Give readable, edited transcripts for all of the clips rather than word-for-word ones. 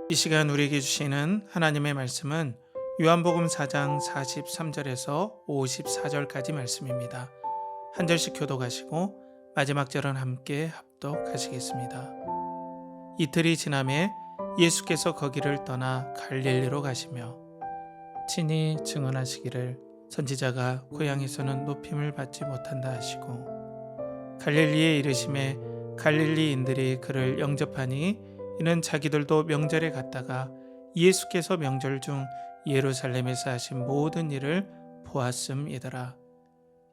이 시간 우리에게 주시는 하나님의 말씀은 요한복음 4장 43절에서 54절까지 말씀입니다. 한 절씩 교독하시고 마지막 절은 함께 합독하시겠습니다. 이틀이 지남에 예수께서 거기를 떠나 갈릴리로 가시며 친히 증언하시기를 선지자가 고향에서는 높임을 받지 못한다 하시고 갈릴리에 이르심에 갈릴리인들이 그를 영접하니 이는 자기들도 명절에 갔다가 예수께서 명절 중 예루살렘에서 하신 모든 일을 보았음이더라.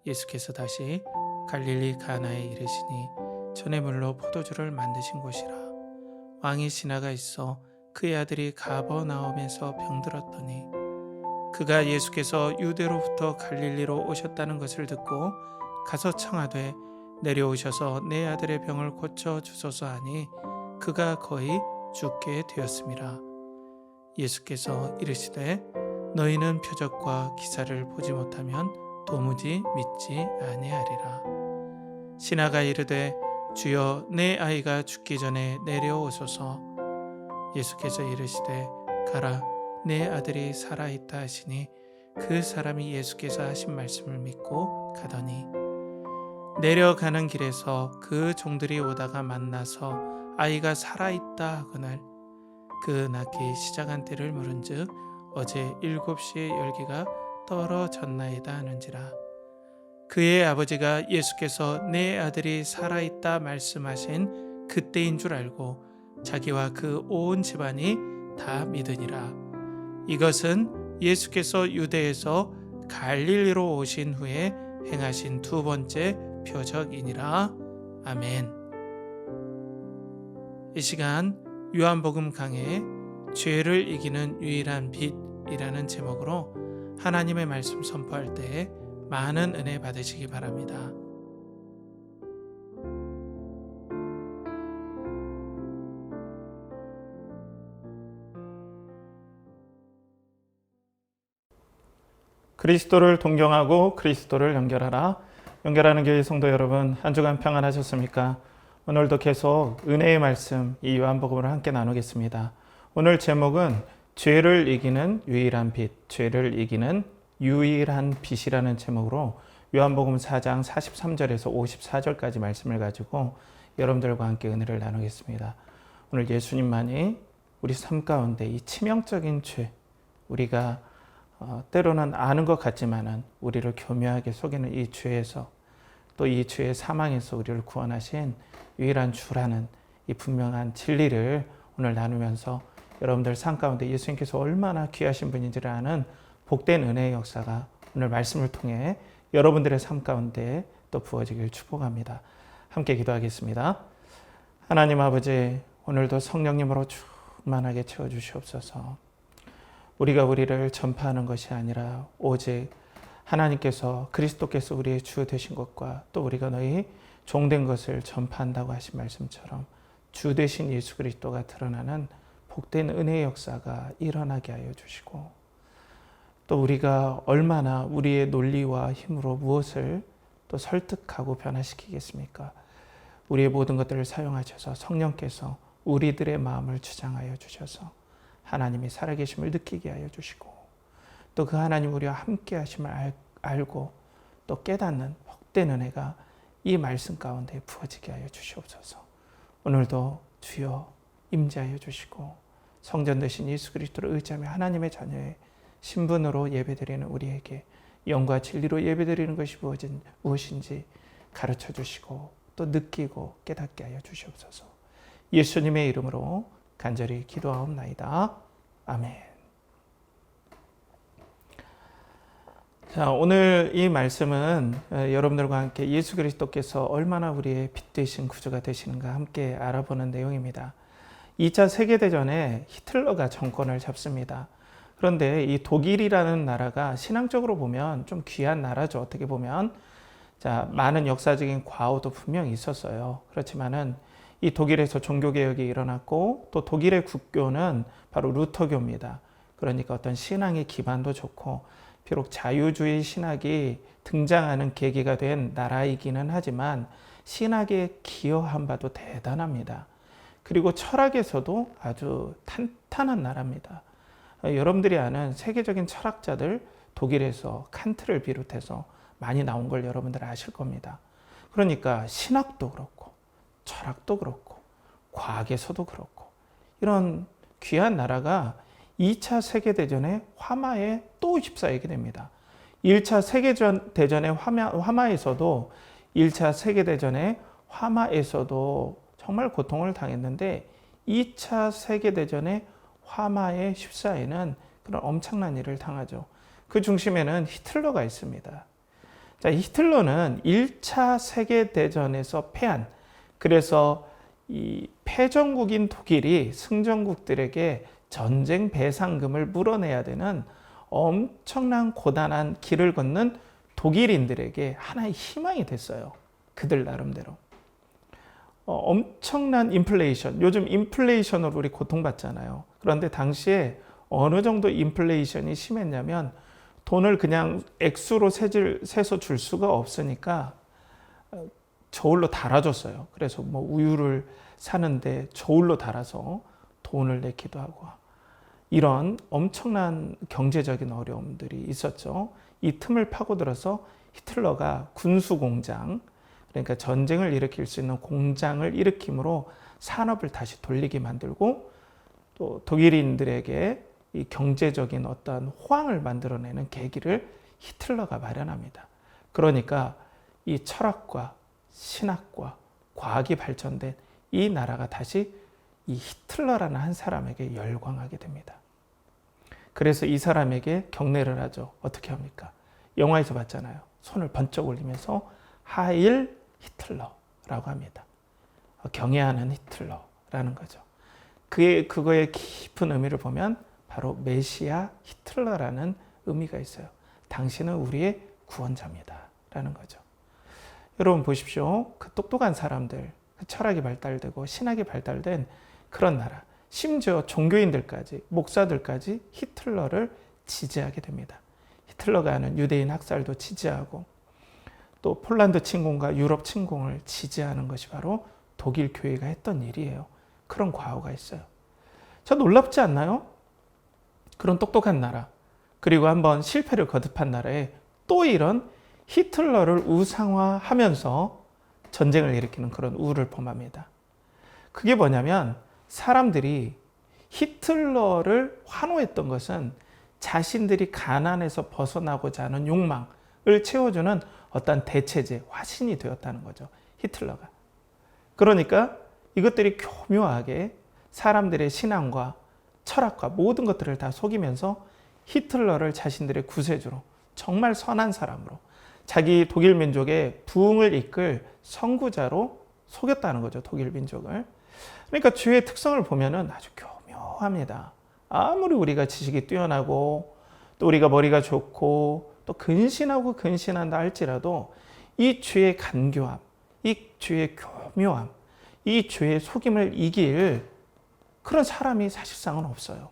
예수께서 다시 갈릴리 가나에 이르시니 전에 물로 포도주를 만드신 곳이라. 왕이 지나가 있어 그의 아들이 가버나움에서 병들었더니 그가 예수께서 유대로부터 갈릴리로 오셨다는 것을 듣고 가서 청하되 내려오셔서 내 아들의 병을 고쳐 주소서 하니 그가 거의 죽게 되었음이라. 예수께서 이르시되 너희는 표적과 기사를 보지 못하면 도무지 믿지 아니하리라. 신하가 이르되 주여 내 아이가 죽기 전에 내려오소서. 예수께서 이르시되 가라 내 아들이 살아있다 하시니 그 사람이 예수께서 하신 말씀을 믿고 가더니 내려가는 길에서 그 종들이 오다가 만나서 아이가 살아있다 하거늘 그 낳기 시작한 때를 물은즉 어제 7시에 열기가 떨어졌나이다 하는지라. 그의 아버지가 예수께서 내 아들이 살아있다 말씀하신 그때인 줄 알고 자기와 그 온 집안이 다 믿으니라. 이것은 예수께서 유대에서 갈릴리로 오신 후에 행하신 두 번째 표적이니라. 아멘. 이 시간 요한복음 강해 죄를 이기는 유일한 빛이라는 제목으로 하나님의 말씀 선포할 때 많은 은혜 받으시기 바랍니다. 그리스도를 동경하고 그리스도를 연결하라. 연결하는 교회 성도 여러분, 한 주간 평안하셨습니까? 오늘도 계속 은혜의 말씀, 이 요한복음을 함께 나누겠습니다. 오늘 제목은 죄를 이기는 유일한 빛, 죄를 이기는 유일한 빛이라는 제목으로 요한복음 4장 43절에서 54절까지 말씀을 가지고 여러분들과 함께 은혜를 나누겠습니다. 오늘 예수님만이 우리 삶 가운데 이 치명적인 죄, 우리가 때로는 아는 것 같지만은 우리를 교묘하게 속이는 이 죄에서 또 이 죄의 사망에서 우리를 구원하신 유일한 주라는 이 분명한 진리를 오늘 나누면서 여러분들 삶 가운데 예수님께서 얼마나 귀하신 분인지를 아는 복된 은혜의 역사가 오늘 말씀을 통해 여러분들의 삶 가운데 또 부어지길 축복합니다. 함께 기도하겠습니다. 하나님 아버지, 오늘도 성령님으로 충만하게 채워주시옵소서. 우리가 우리를 전파하는 것이 아니라 오직 하나님께서 그리스도께서 우리의 주 되신 것과 또 우리가 너희 종된 것을 전파한다고 하신 말씀처럼 주 되신 예수 그리스도가 드러나는 복된 은혜의 역사가 일어나게 하여 주시고 또 우리가 얼마나 우리의 논리와 힘으로 무엇을 또 설득하고 변화시키겠습니까? 우리의 모든 것들을 사용하셔서 성령께서 우리들의 마음을 주장하여 주셔서 하나님이 살아계심을 느끼게 하여 주시고 또 그 하나님 우리와 함께 하심을 알고 또 깨닫는 복된 은혜가 이 말씀 가운데 부어지게 하여 주시옵소서. 오늘도 주여 임재하여 주시고 성전 되신 예수 그리스도를 의지하며 하나님의 자녀의 신분으로 예배드리는 우리에게 영과 진리로 예배드리는 것이 무엇인지 가르쳐 주시고 또 느끼고 깨닫게 하여 주시옵소서. 예수님의 이름으로 간절히 기도하옵나이다. 아멘. 자, 오늘 이 말씀은 여러분들과 함께 예수 그리스도께서 얼마나 우리의 빛 되신 구주가 되시는가 함께 알아보는 내용입니다. 2차 세계대전에 히틀러가 정권을 잡습니다. 그런데 이 독일이라는 나라가 신앙적으로 보면 좀 귀한 나라죠. 어떻게 보면 자, 많은 역사적인 과오도 분명히 있었어요. 그렇지만은 이 독일에서 종교개혁이 일어났고 또 독일의 국교는 바로 루터교입니다. 그러니까 어떤 신앙의 기반도 좋고 비록 자유주의 신학이 등장하는 계기가 된 나라이기는 하지만 신학에 기여한 바도 대단합니다. 그 그리고 철학에서도 아주 탄탄한 나라입니다. 여러분들이 아는 세계적인 철학자들 독일에서 칸트를 비롯해서 많이 나온 걸 여러분들 아실 겁니다. 그러니까 신학도 그렇고 철학도 그렇고 과학에서도 그렇고 이런 귀한 나라가 2차 세계대전의 화마에 또 휩싸이게 됩니다. 1차 세계대전의 화마에서도 1차 세계대전의 화마에서도 정말 고통을 당했는데 2차 세계대전의 화마에 휩싸이는 그런 엄청난 일을 당하죠. 그 중심에는 히틀러가 있습니다. 자, 히틀러는 1차 세계대전에서 패한, 그래서 이 패전국인 독일이 승전국들에게 전쟁 배상금을 물어내야 되는 엄청난 고단한 길을 걷는 독일인들에게 하나의 희망이 됐어요. 그들 나름대로. 엄청난 인플레이션, 요즘 인플레이션으로 우리 고통받잖아요. 그런데 당시에 어느 정도 인플레이션이 심했냐면 돈을 그냥 액수로 세서 줄 수가 없으니까 저울로 달아줬어요. 그래서 뭐 우유를 사는데 저울로 달아서 돈을 내기도 하고 이런 엄청난 경제적인 어려움들이 있었죠. 이 틈을 파고들어서 히틀러가 군수공장, 그러니까 전쟁을 일으킬 수 있는 공장을 일으킴으로 산업을 다시 돌리게 만들고 또 독일인들에게 이 경제적인 어떤 호황을 만들어내는 계기를 히틀러가 마련합니다. 그러니까 이 철학과 신학과 과학이 발전된 이 나라가 다시 이 히틀러라는 한 사람에게 열광하게 됩니다. 그래서 이 사람에게 경례를 하죠. 어떻게 합니까? 영화에서 봤잖아요. 손을 번쩍 올리면서 하일 히틀러라고 합니다. 경애하는 히틀러라는 거죠. 그거의 깊은 의미를 보면 바로 메시아 히틀러라는 의미가 있어요. 당신은 우리의 구원자입니다. 라는 거죠. 여러분 보십시오. 그 똑똑한 사람들, 그 철학이 발달되고 신학이 발달된 그런 나라, 심지어 종교인들까지, 목사들까지 히틀러를 지지하게 됩니다. 히틀러가 하는 유대인 학살도 지지하고 또 폴란드 침공과 유럽 침공을 지지하는 것이 바로 독일 교회가 했던 일이에요. 그런 과오가 있어요. 저 놀랍지 않나요? 그런 똑똑한 나라, 그리고 한번 실패를 거듭한 나라에 또 이런 히틀러를 우상화하면서 전쟁을 일으키는 그런 우를 범합니다. 그게 뭐냐면 사람들이 히틀러를 환호했던 것은 자신들이 가난에서 벗어나고자 하는 욕망을 채워주는 어떤 대체제, 화신이 되었다는 거죠. 히틀러가. 그러니까 이것들이 교묘하게 사람들의 신앙과 철학과 모든 것들을 다 속이면서 히틀러를 자신들의 구세주로, 정말 선한 사람으로, 자기 독일 민족의 부흥을 이끌 선구자로 속였다는 거죠. 독일 민족을. 그러니까 주의 특성을 보면은 아주 교묘합니다. 아무리 우리가 지식이 뛰어나고 또 우리가 머리가 좋고 또 근신하고 근신한다 할지라도 이 주의 간교함, 이 주의 교묘함, 이 주의 속임을 이길 그런 사람이 사실상은 없어요.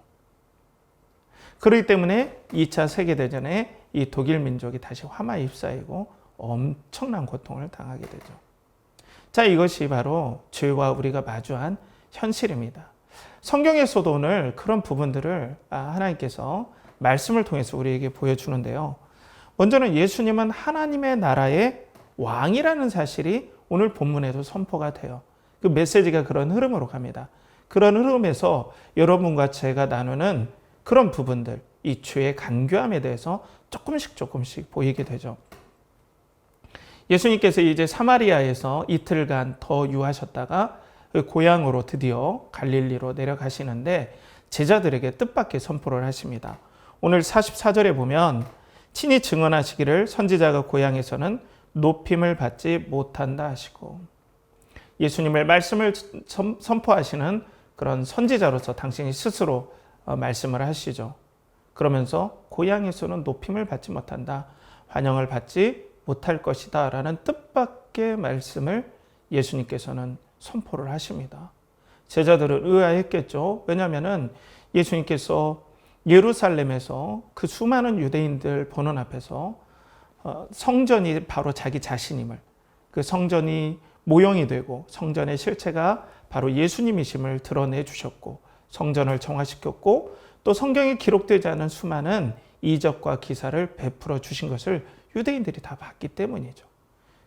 그렇기 때문에 2차 세계대전에 이 독일 민족이 다시 화마에 휩싸이고 엄청난 고통을 당하게 되죠. 자, 이것이 바로 죄와 우리가 마주한 현실입니다. 성경에서도 오늘 그런 부분들을 하나님께서 말씀을 통해서 우리에게 보여주는데요. 먼저는 예수님은 하나님의 나라의 왕이라는 사실이 오늘 본문에도 선포가 돼요. 그 메시지가 그런 흐름으로 갑니다. 그런 흐름에서 여러분과 제가 나누는 그런 부분들, 이 주의 간교함에 대해서 조금씩 보이게 되죠. 예수님께서 이제 사마리아에서 이틀간 더 유하셨다가 고향으로 드디어 갈릴리로 내려가시는데 제자들에게 뜻밖의 선포를 하십니다. 오늘 44절에 보면 친히 증언하시기를 선지자가 고향에서는 높임을 받지 못한다 하시고, 예수님의 말씀을 선포하시는 그런 선지자로서 당신이 스스로 말씀을 하시죠. 그러면서 고향에서는 높임을 받지 못한다, 환영을 받지 못할 것이다 라는 뜻밖의 말씀을 예수님께서는 선포를 하십니다. 제자들은 의아했겠죠. 왜냐하면 예수님께서 예루살렘에서 그 수많은 유대인들 보는 앞에서 성전이 바로 자기 자신임을, 그 성전이 모형이 되고 성전의 실체가 바로 예수님이심을 드러내 주셨고 성전을 정화시켰고 또 성경에 기록되지 않은 수많은 이적과 기사를 베풀어 주신 것을 유대인들이 다 봤기 때문이죠.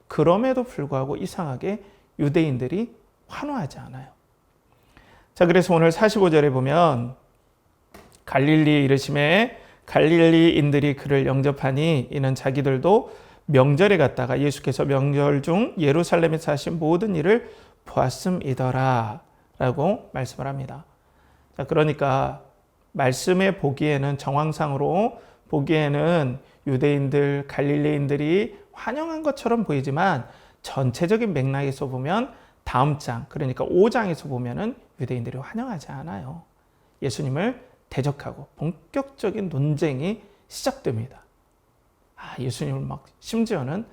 그럼에도 불구하고 이상하게 유대인들이 환호하지 않아요. 자, 그래서 오늘 45절에 보면 갈릴리에 이르심에 갈릴리인들이 그를 영접하니 이는 자기들도 명절에 갔다가 예수께서 명절 중 예루살렘에서 하신 모든 일을 보았음이더라 라고 말씀을 합니다. 자, 그러니까 말씀에 보기에는 정황상으로 보기에는 유대인들, 갈릴리인들이 환영한 것처럼 보이지만 전체적인 맥락에서 보면 다음 장, 그러니까 5장에서 보면은 유대인들이 환영하지 않아요. 예수님을 대적하고 본격적인 논쟁이 시작됩니다. 예수님을 막 심지어는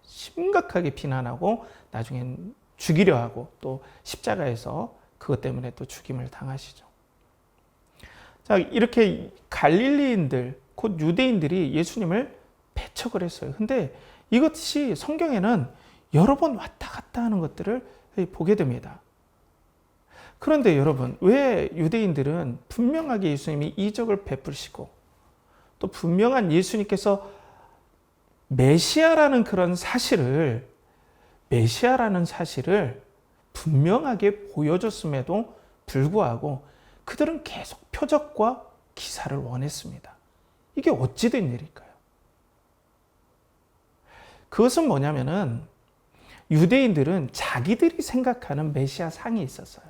심각하게 비난하고 나중엔 죽이려 하고 또 십자가에서 그것 때문에 또 죽임을 당하시죠. 자, 이렇게 갈릴리인들, 곧 유대인들이 예수님을 배척을 했어요. 근데 이것이 성경에는 여러 번 왔다 갔다 하는 것들을 보게 됩니다. 그런데 여러분, 왜 유대인들은 분명하게 예수님이 이적을 베푸시고 또 분명한 예수님께서 메시아라는 그런 사실을 분명하게 보여줬음에도 불구하고 그들은 계속 표적과 기사를 원했습니다. 이게 어찌 된 일일까요? 그것은 뭐냐면은 유대인들은 자기들이 생각하는 메시아 상이 있었어요.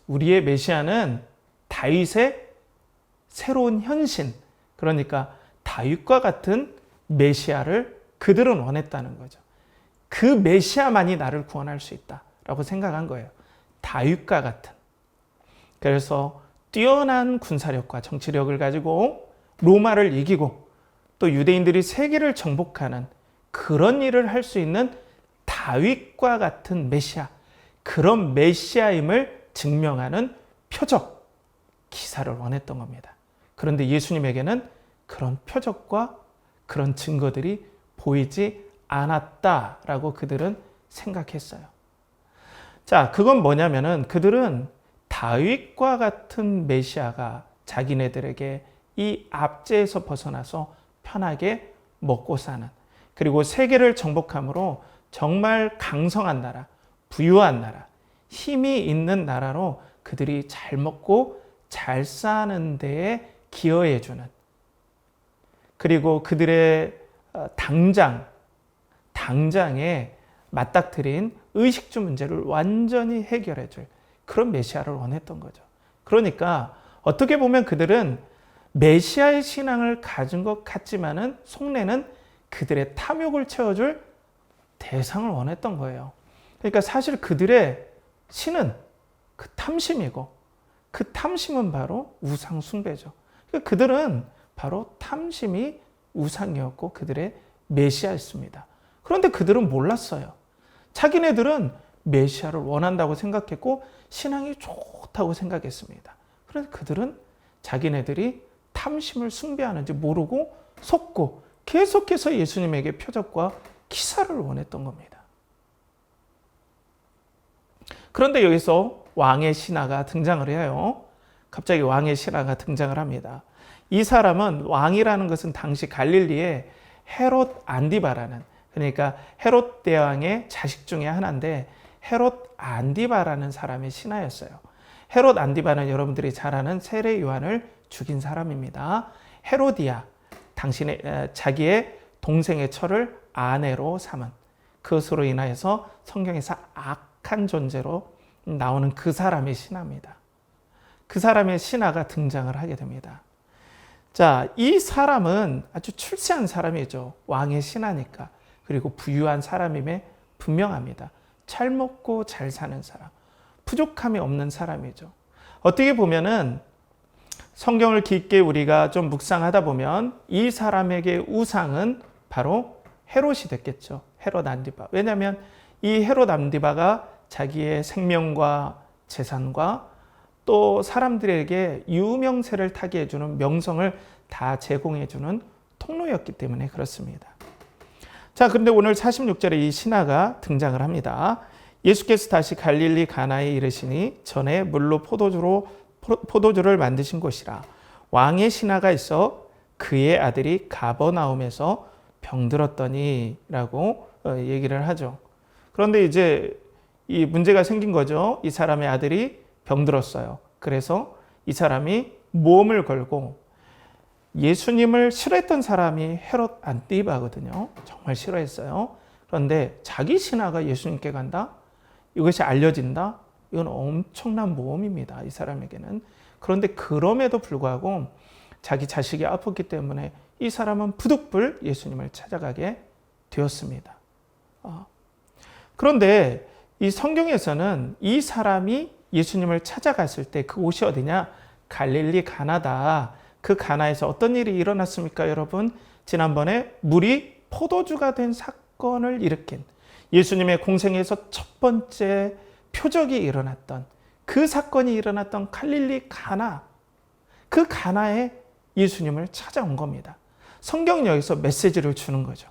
우리의 메시아는 다윗의 새로운 현신, 그러니까 다윗과 같은 메시아를 그들은 원했다는 거죠. 그 메시아만이 나를 구원할 수 있다라고 생각한 거예요. 다윗과 같은. 그래서 뛰어난 군사력과 정치력을 가지고 로마를 이기고 또 유대인들이 세계를 정복하는 그런 일을 할 수 있는 다윗과 같은 메시아, 그런 메시아임을 증명하는 표적, 기사를 원했던 겁니다. 그런데 예수님에게는 그런 표적과 그런 증거들이 보이지 않았다라고 그들은 생각했어요. 자, 그건 뭐냐면은 그들은 다윗과 같은 메시아가 자기네들에게 이 압제에서 벗어나서 편하게 먹고 사는, 그리고 세계를 정복함으로 정말 강성한 나라, 부유한 나라, 힘이 있는 나라로 그들이 잘 먹고 잘 사는 데에 기여해주는, 그리고 그들의 당장에 맞닥뜨린 의식주 문제를 완전히 해결해줄 그런 메시아를 원했던 거죠. 그러니까 어떻게 보면 그들은 메시아의 신앙을 가진 것 같지만은 속내는 그들의 탐욕을 채워줄 대상을 원했던 거예요. 그러니까 사실 그들의 신은 그 탐심이고 그 탐심은 바로 우상 숭배죠. 그러니까 그들은 바로 탐심이 우상이었고 그들의 메시아였습니다. 그런데 그들은 몰랐어요. 자기네들은 메시아를 원한다고 생각했고 신앙이 좋다고 생각했습니다. 그래서 그들은 자기네들이 탐심을 숭배하는지 모르고 속고 계속해서 예수님에게 표적과 기사를 원했던 겁니다. 그런데 여기서 왕의 신하가 등장을 해요. 갑자기 왕의 신하가 등장을 합니다. 이 사람은, 왕이라는 것은 당시 갈릴리의 헤롯 안디바라는, 그러니까 헤롯 대왕의 자식 중에 하나인데 헤롯 안디바라는 사람의 신하였어요. 헤롯 안디바는 여러분들이 잘 아는 세례 요한을 죽인 사람입니다. 헤로디아, 자기의 동생의 처를 아내로 삼은, 그것으로 인하여서 성경에서 악한 존재로 나오는 그 사람의 신하입니다. 그 사람의 신하가 등장을 하게 됩니다. 자, 이 사람은 아주 출세한 사람이죠. 왕의 신하니까. 그리고 부유한 사람임에 분명합니다. 잘 먹고 잘 사는 사람, 부족함이 없는 사람이죠. 어떻게 보면은 성경을 깊게 우리가 좀 묵상하다 보면 이 사람에게 우상은 바로 헤롯이 됐겠죠. 헤롯 안디바. 왜냐하면 이 헤롯 안디바가 자기의 생명과 재산과 또 사람들에게 유명세를 타게 해주는 명성을 다 제공해주는 통로였기 때문에 그렇습니다. 자, 그런데 오늘 46절에 이 신하가 등장을 합니다. 예수께서 다시 갈릴리 가나에 이르시니 전에 물로 포도주를 만드신 곳이라. 왕의 신하가 있어 그의 아들이 가버나움에서 병들었더니 라고 얘기를 하죠. 그런데 이제 이 문제가 생긴 거죠. 이 사람의 아들이 병들었어요. 그래서 이 사람이 모험을 걸고, 예수님을 싫어했던 사람이 헤롯 안티바거든요. 정말 싫어했어요. 그런데 자기 신하가 예수님께 간다? 이것이 알려진다? 이건 엄청난 모험입니다. 이 사람에게는. 그런데 그럼에도 불구하고 자기 자식이 아팠기 때문에 이 사람은 부득불 예수님을 찾아가게 되었습니다. 그런데 이 성경에서는 이 사람이 예수님을 찾아갔을 때 그곳이 어디냐? 갈릴리 가나다. 그 가나에서 어떤 일이 일어났습니까, 여러분? 지난번에 물이 포도주가 된 사건을 일으킨, 예수님의 공생에서 첫 번째 표적이 일어났던 그 사건이 일어났던 갈릴리 가나, 그 가나에 예수님을 찾아온 겁니다. 성경은 여기서 메시지를 주는 거죠.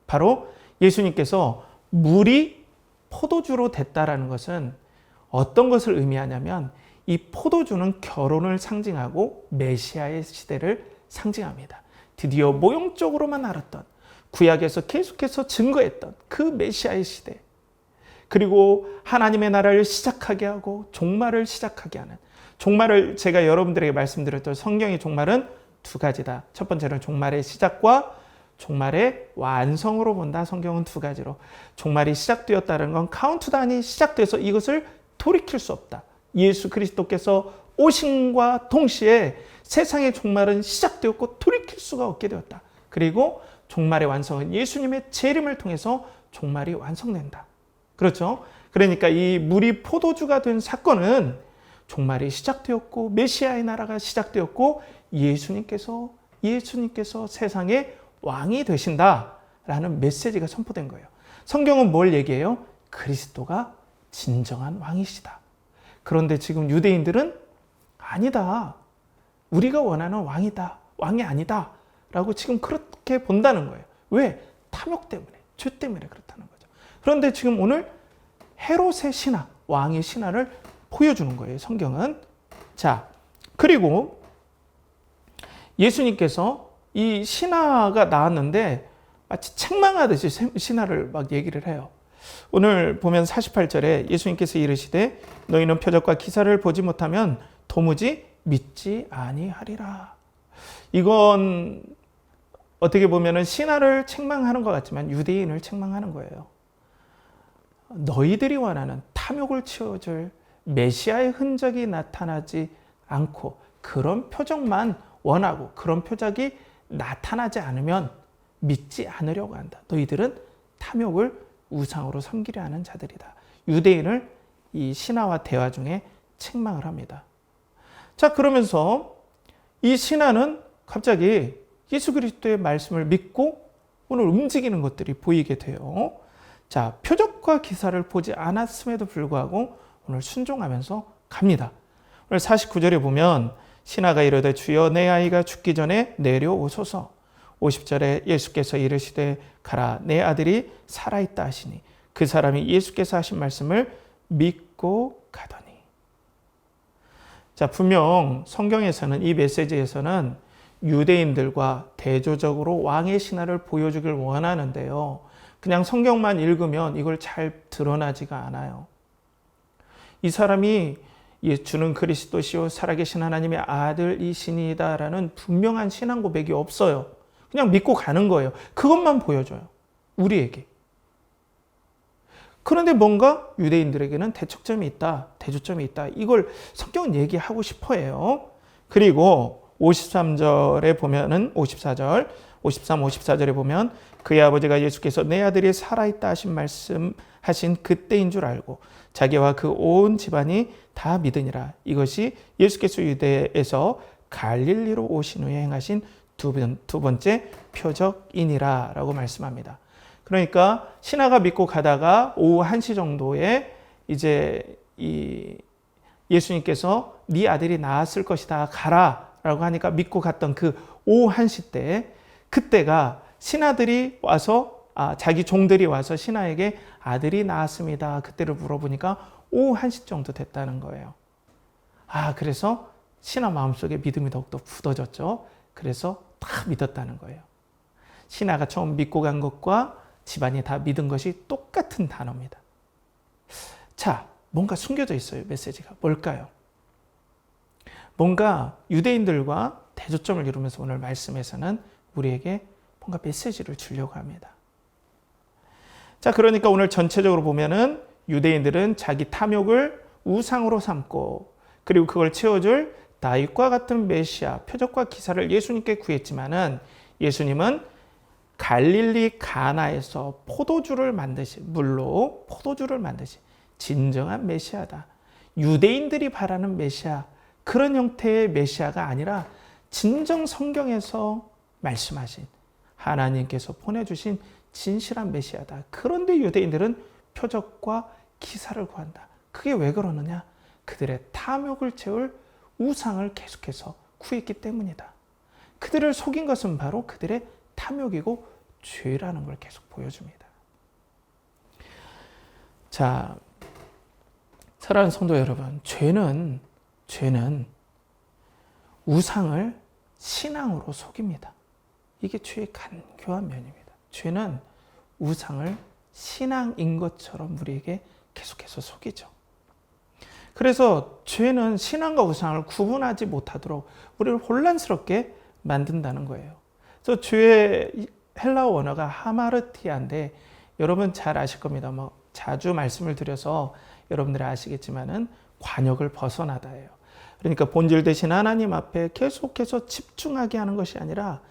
바로 예수님께서 물이 포도주로 됐다라는 것은 어떤 것을 의미하냐면, 이 포도주는 결혼을 상징하고 메시아의 시대를 상징합니다. 드디어 모형적으로만 알았던, 구약에서 계속해서 증거했던 그 메시아의 시대, 그리고 하나님의 나라를 시작하게 하고 종말을 시작하게 하는, 종말을 제가 여러분들에게 말씀드렸던 성경의 종말은 두 가지다. 첫 번째는 종말의 시작과 종말의 완성으로 본다. 성경은 두 가지로. 종말이 시작되었다는 건 카운트다운이 시작돼서 이것을 돌이킬 수 없다. 예수 그리스도께서 오심과 동시에 세상의 종말은 시작되었고 돌이킬 수가 없게 되었다. 그리고 종말의 완성은 예수님의 재림을 통해서 종말이 완성된다. 그렇죠? 그러니까 이 물이 포도주가 된 사건은 종말이 시작되었고 메시아의 나라가 시작되었고 예수님께서 세상의 왕이 되신다라는 메시지가 선포된 거예요. 성경은 뭘 얘기해요? 그리스도가 진정한 왕이시다. 그런데 지금 유대인들은 아니다. 우리가 원하는 왕이다. 왕이 아니다. 라고 지금 그렇게 본다는 거예요. 왜? 탐욕 때문에, 죄 때문에 그렇다는 거죠. 그런데 지금 오늘 헤롯의 신하, 왕의 신하를 보여주는 거예요, 성경은. 자, 그리고 예수님께서 이 신하가 나왔는데 마치 책망하듯이 신하를 막 얘기를 해요. 오늘 보면 48절에 예수님께서 이르시되 너희는 표적과 기사를 보지 못하면 도무지 믿지 아니하리라. 이건 어떻게 보면 신하를 책망하는 것 같지만 유대인을 책망하는 거예요. 너희들이 원하는 탐욕을 채워줄 메시아의 흔적이 나타나지 않고 그런 표적만 원하고 그런 표적이 나타나지 않으면 믿지 않으려고 한다. 너희들은 탐욕을 우상으로 섬기려 하는 자들이다. 유대인을 이 신하와 대화 중에 책망을 합니다. 자, 그러면서 이 신하는 갑자기 예수 그리스도의 말씀을 믿고 오늘 움직이는 것들이 보이게 돼요. 자, 표적과 기사를 보지 않았음에도 불구하고 오늘 순종하면서 갑니다. 오늘 49절에 보면 신하가 이르되 주여 내 아이가 죽기 전에 내려오소서. 50절에 예수께서 이르시되 가라 내 아들이 살아있다 하시니 그 사람이 예수께서 하신 말씀을 믿고 가더니. 자, 분명 성경에서는 이 메시지에서는 유대인들과 대조적으로 왕의 신하를 보여주길 원하는데요. 그냥 성경만 읽으면 이걸 잘 드러나지가 않아요. 이 사람이 주는 그리스도시요 살아계신 하나님의 아들이시니다라는 분명한 신앙 고백이 없어요. 그냥 믿고 가는 거예요. 그것만 보여줘요. 우리에게. 그런데 뭔가 유대인들에게는 대척점이 있다. 대조점이 있다. 이걸 성경은 얘기하고 싶어 해요. 그리고 53절에 보면은 54절, 53, 54절에 보면 그의 아버지가 예수께서 내 아들이 살아있다 하신 말씀하신 그때인 줄 알고 자기와 그 온 집안이 다 믿으니라. 이것이 예수께서 유대에서 갈릴리로 오신 후에 행하신 두 번째 표적이니라 라고 말씀합니다. 그러니까 신하가 믿고 가다가 오후 1시 정도에 이제 예수님께서 네 아들이 나았을 것이다 가라 라고 하니까 믿고 갔던 그 오후 1시 때, 그때가 신하들이 와서 자기 종들이 와서 신하에게 아들이 낳았습니다. 그때를 물어보니까 오후 1시 정도 됐다는 거예요. 그래서 신하 마음속에 믿음이 더욱더 굳어졌죠. 그래서 다 믿었다는 거예요. 신하가 처음 믿고 간 것과 집안이 다 믿은 것이 똑같은 단어입니다. 자, 뭔가 숨겨져 있어요. 메시지가. 뭘까요? 뭔가 유대인들과 대조점을 이루면서 오늘 말씀에서는 우리에게 뭔가 메시지를 주려고 합니다. 자, 그러니까 오늘 전체적으로 보면은 유대인들은 자기 탐욕을 우상으로 삼고 그리고 그걸 채워줄 다윗과 같은 메시아, 표적과 기사를 예수님께 구했지만은 예수님은 갈릴리 가나에서 물로 포도주를 만드시 진정한 메시아다. 유대인들이 바라는 메시아, 그런 형태의 메시아가 아니라 진정 성경에서 말씀하신 하나님께서 보내주신 진실한 메시아다. 그런데 유대인들은 표적과 기사를 구한다. 그게 왜 그러느냐? 그들의 탐욕을 채울 우상을 계속해서 구했기 때문이다. 그들을 속인 것은 바로 그들의 탐욕이고 죄라는 걸 계속 보여줍니다. 자, 사랑하는 성도 여러분, 죄는 우상을 신앙으로 속입니다. 이게 죄의 간교한 면입니다. 죄는 우상을 신앙인 것처럼 우리에게 계속해서 속이죠. 그래서 죄는 신앙과 우상을 구분하지 못하도록 우리를 혼란스럽게 만든다는 거예요. 그래서 죄의 헬라어 원어가 하마르티아인데 여러분 잘 아실 겁니다. 자주 말씀을 드려서 여러분들이 아시겠지만은 관역을 벗어나다예요. 그러니까 본질 대신 하나님 앞에 계속해서 집중하게 하는 것이 아니라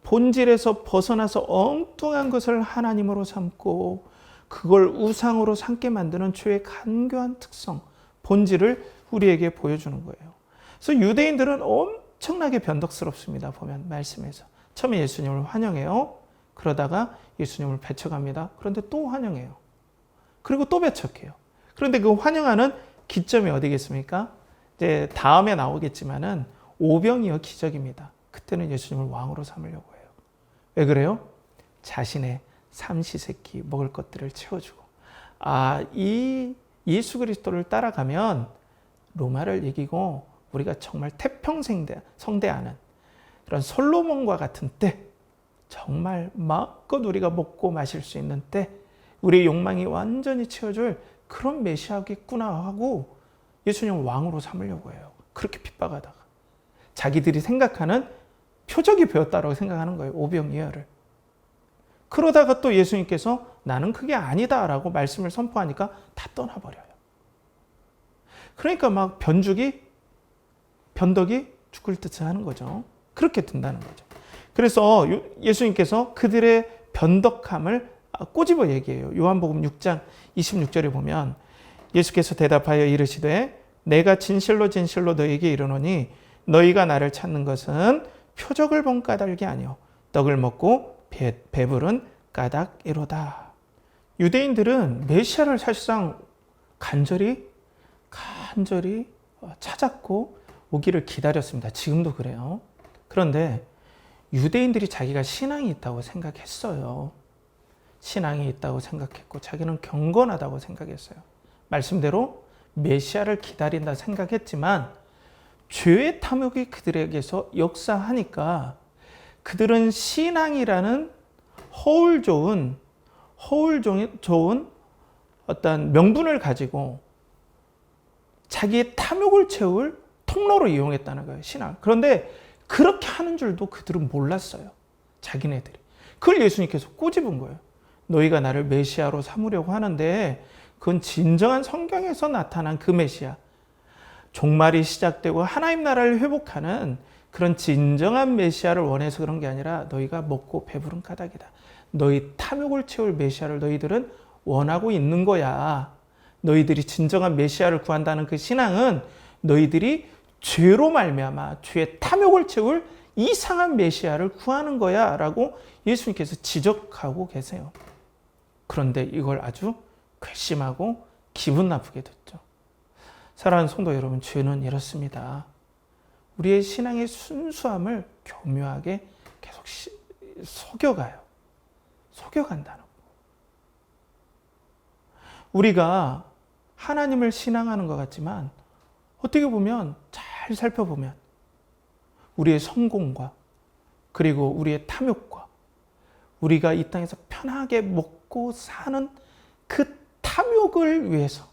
본질에서 벗어나서 엉뚱한 것을 하나님으로 삼고 그걸 우상으로 삼게 만드는 죄의 간교한 특성, 본질을 우리에게 보여주는 거예요. 그래서 유대인들은 엄청나게 변덕스럽습니다. 보면 말씀에서. 처음에 예수님을 환영해요. 그러다가 예수님을 배척합니다. 그런데 또 환영해요. 그리고 또 배척해요. 그런데 그 환영하는 기점이 어디겠습니까? 이제 다음에 나오겠지만은 오병이어 기적입니다. 그때는 예수님을 왕으로 삼으려고 해요. 왜 그래요? 자신의 삼시세끼 먹을 것들을 채워주고 이 예수 그리스도를 따라가면 로마를 이기고 우리가 정말 태평성대하는 그런 솔로몬과 같은 때 정말 마음껏 우리가 먹고 마실 수 있는 때 우리의 욕망이 완전히 채워줄 그런 메시아겠구나 하고 예수님을 왕으로 삼으려고 해요. 그렇게 핍박하다가 자기들이 생각하는 표적이 되었다고 생각하는 거예요. 오병이어를. 그러다가 또 예수님께서 나는 그게 아니다라고 말씀을 선포하니까 다 떠나버려요. 그러니까 막 변덕이 죽을 듯이 하는 거죠. 그렇게 된다는 거죠. 그래서 예수님께서 그들의 변덕함을 꼬집어 얘기해요. 요한복음 6장 26절에 보면 예수께서 대답하여 이르시되 내가 진실로 진실로 너희에게 이르노니 너희가 나를 찾는 것은 표적을 본 까닭이 아니요 떡을 먹고 배부른 까닭이로다. 유대인들은 메시아를 사실상 간절히 찾았고 오기를 기다렸습니다. 지금도 그래요. 그런데 유대인들이 자기가 신앙이 있다고 생각했어요. 신앙이 있다고 생각했고 자기는 경건하다고 생각했어요. 말씀대로 메시아를 기다린다 생각했지만 죄의 탐욕이 그들에게서 역사하니까 그들은 신앙이라는 허울 좋은 어떤 명분을 가지고 자기의 탐욕을 채울 통로로 이용했다는 거예요. 신앙. 그런데 그렇게 하는 줄도 그들은 몰랐어요. 자기네들이. 그걸 예수님께서 꼬집은 거예요. 너희가 나를 메시아로 삼으려고 하는데 그건 진정한 성경에서 나타난 그 메시아. 종말이 시작되고 하나님 나라를 회복하는 그런 진정한 메시아를 원해서 그런 게 아니라 너희가 먹고 배부른 까닭이다. 너희 탐욕을 채울 메시아를 너희들은 원하고 있는 거야. 너희들이 진정한 메시아를 구한다는 그 신앙은 너희들이 죄로 말미암아 죄의 탐욕을 채울 이상한 메시아를 구하는 거야 라고 예수님께서 지적하고 계세요. 그런데 이걸 아주 괘씸하고 기분 나쁘게 듣죠. 사랑하는 성도 여러분, 죄는 이렇습니다. 우리의 신앙의 순수함을 교묘하게 계속 속여가요. 속여간다는 거예요. 우리가 하나님을 신앙하는 것 같지만 어떻게 보면 잘 살펴보면 우리의 성공과 그리고 우리의 탐욕과 우리가 이 땅에서 편하게 먹고 사는 그 탐욕을 위해서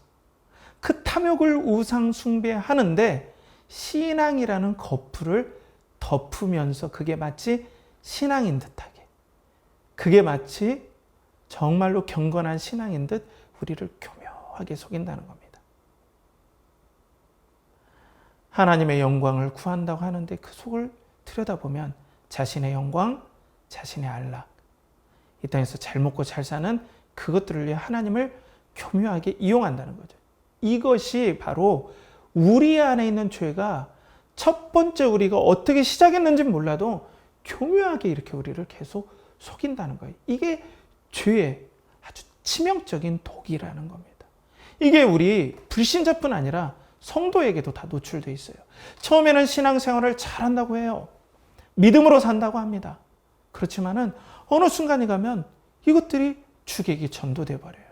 그 탐욕을 우상 숭배하는데 신앙이라는 거풀을 덮으면서 그게 마치 신앙인 듯하게, 그게 마치 정말로 경건한 신앙인 듯 우리를 교묘하게 속인다는 겁니다. 하나님의 영광을 구한다고 하는데 그 속을 들여다보면 자신의 영광, 자신의 안락, 이 땅에서 잘 먹고 잘 사는 그것들을 위해 하나님을 교묘하게 이용한다는 거죠. 이것이 바로 우리 안에 있는 죄가 첫 번째 우리가 어떻게 시작했는지 몰라도 교묘하게 이렇게 우리를 계속 속인다는 거예요. 이게 죄의 아주 치명적인 독이라는 겁니다. 이게 우리 불신자뿐 아니라 성도에게도 다 노출되어 있어요. 처음에는 신앙생활을 잘한다고 해요. 믿음으로 산다고 합니다. 그렇지만은 어느 순간이 가면 이것들이 주객이 전도돼 버려요.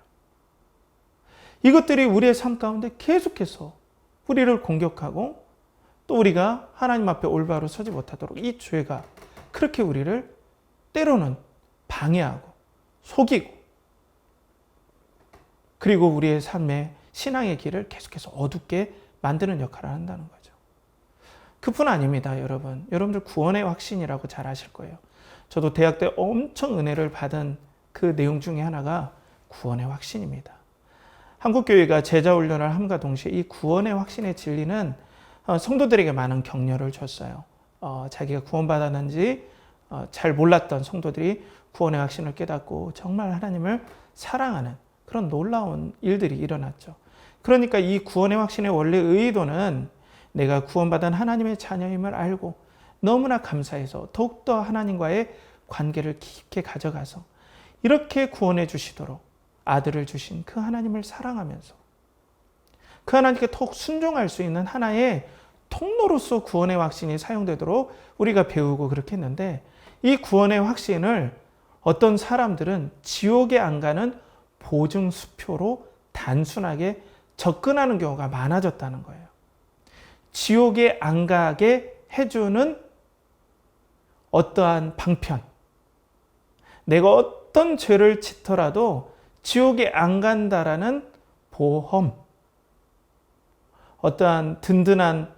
이것들이 우리의 삶 가운데 계속해서 우리를 공격하고 또 우리가 하나님 앞에 올바로 서지 못하도록 이 죄가 그렇게 우리를 때로는 방해하고 속이고 그리고 우리의 삶의 신앙의 길을 계속해서 어둡게 만드는 역할을 한다는 거죠. 그뿐 아닙니다, 여러분. 여러분들 구원의 확신이라고 잘 아실 거예요. 저도 대학 때 엄청 은혜를 받은 그 내용 중에 하나가 구원의 확신입니다. 한국교회가 제자훈련을 함과 동시에 이 구원의 확신의 진리는 성도들에게 많은 격려를 줬어요. 자기가 구원받았는지 잘 몰랐던 성도들이 구원의 확신을 깨닫고 정말 하나님을 사랑하는 그런 놀라운 일들이 일어났죠. 그러니까 이 구원의 확신의 원래 의도는 내가 구원받은 하나님의 자녀임을 알고 너무나 감사해서 더욱더 하나님과의 관계를 깊게 가져가서 이렇게 구원해 주시도록 아들을 주신 그 하나님을 사랑하면서 그 하나님께 더욱 순종할 수 있는 하나의 통로로서 구원의 확신이 사용되도록 우리가 배우고 그렇게 했는데 이 구원의 확신을 어떤 사람들은 지옥에 안 가는 보증수표로 단순하게 접근하는 경우가 많아졌다는 거예요. 지옥에 안 가게 해주는 어떠한 방편, 내가 어떤 죄를 짓더라도 지옥에 안 간다라는 보험, 어떠한 든든한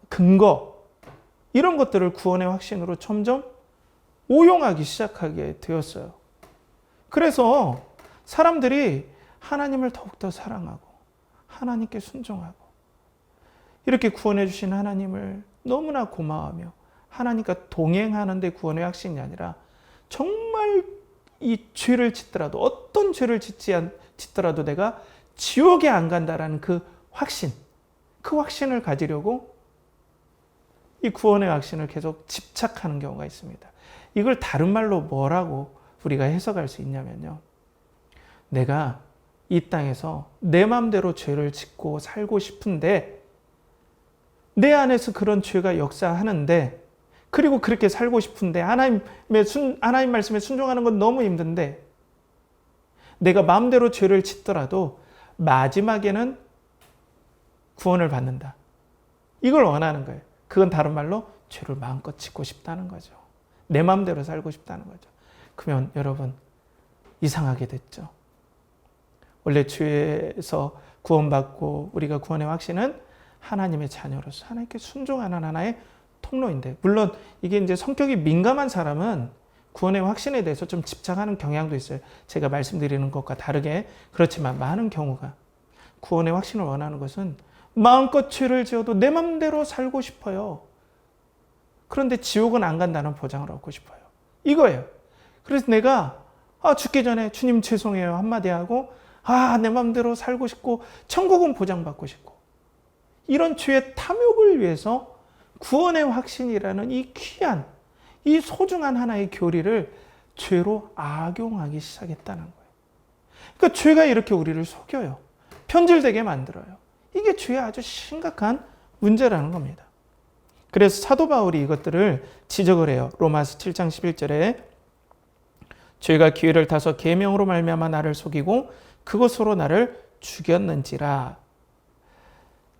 근거, 이런 것들을 구원의 확신으로 점점 오용하기 시작하게 되었어요. 그래서 사람들이 하나님을 더욱더 사랑하고 하나님께 순종하고 이렇게 구원해 주신 하나님을 너무나 고마워하며 하나님과 동행하는 데 구원의 확신이 아니라 정말 이 죄를 짓더라도 어떤 죄를 짓더라도 내가 지옥에 안 간다라는 그 확신, 그 확신을 가지려고 이 구원의 확신을 계속 집착하는 경우가 있습니다. 이걸 다른 말로 뭐라고 우리가 해석할 수 있냐면요. 내가 이 땅에서 내 마음대로 죄를 짓고 살고 싶은데 내 안에서 그런 죄가 역사하는데 그리고 그렇게 살고 싶은데 하나님 말씀에 순종하는 건 너무 힘든데 내가 마음대로 죄를 짓더라도 마지막에는 구원을 받는다. 이걸 원하는 거예요. 그건 다른 말로 죄를 마음껏 짓고 싶다는 거죠. 내 마음대로 살고 싶다는 거죠. 그러면 여러분 이상하게 됐죠. 원래 죄에서 구원받고 우리가 구원의 확신은 하나님의 자녀로서 하나님께 순종하는 하나의 통로인데 물론 이게 이제 성격이 민감한 사람은 구원의 확신에 대해서 좀 집착하는 경향도 있어요. 제가 말씀드리는 것과 다르게 그렇지만 많은 경우가 구원의 확신을 원하는 것은 마음껏 죄를 지어도 내 맘대로 살고 싶어요. 그런데 지옥은 안 간다는 보장을 얻고 싶어요. 이거예요. 그래서 내가 죽기 전에 주님 죄송해요 한마디 하고 내 맘대로 살고 싶고 천국은 보장받고 싶고 이런 죄의 탐욕을 위해서 구원의 확신이라는 이 귀한 이 소중한 하나의 교리를 죄로 악용하기 시작했다는 거예요. 그러니까 죄가 이렇게 우리를 속여요. 편질되게 만들어요. 이게 죄의 아주 심각한 문제라는 겁니다. 그래서 사도 바울이 이것들을 지적을 해요. 로마서 7장 11절에 죄가 기회를 타서 계명으로 말미암아 나를 속이고 그것으로 나를 죽였는지라.